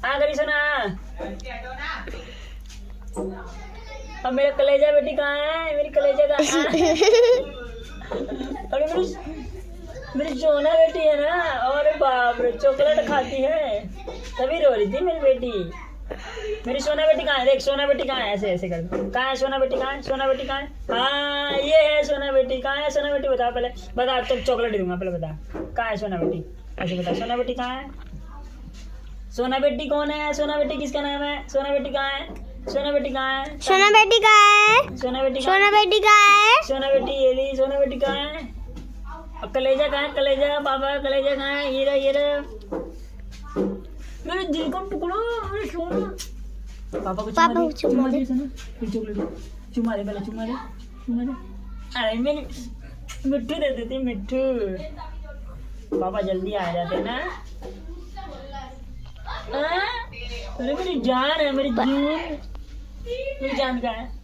हाँ करी सुना। अब मेरा कलेजा बेटी कहाँ है? मेरी कलेजा कहाँ है? अरे मेरी सोना बेटी है ना। अरे बाप रे, चॉकलेट खाती है तभी रो रही थी मेरी बेटी। मेरी सोना बेटी कहाँ है? देख सोना बेटी कहाँ है? ऐसे ऐसे कर, कहाँ है सोना बेटी? कहाँ है सोना बेटी? कहाँ है? हाँ ये है सोना बेटी। कहाँ है सोना बेटी? बता पहले, बता। तो चॉकलेट दूंगा, पहले बता कहाँ है सोना बेटी। ऐसे बता, सोना बेटी कहाँ है? सोना बेटी कौन है? सोना बेटी किसका नाम है? सोना बेटी कहाँ है? सोना बेटी कहाँ है? सोना बेटी कहाँ है? सोना बेटी सोना बेटी कहाँ है? सोना बेटी ये ली। सोना बेटी कहाँ है? अब कलेजा कहाँ है? कलेजा पापा, कलेजा कहाँ है? ये रहा, ये रहा। मेरे दिल को टुकड़ा, मेरे सोना। पापा को चुमा दे सोना। फिर चॉकलेट चुमा दे, पहले चुमा दे, चुमा दे। अरे मेरी मिट्टू दे देती, मिट्टू। पापा जल्दी आ जाते ना। अरे मेरी जान है, मेरी जान। मेरी जान कहाँ है?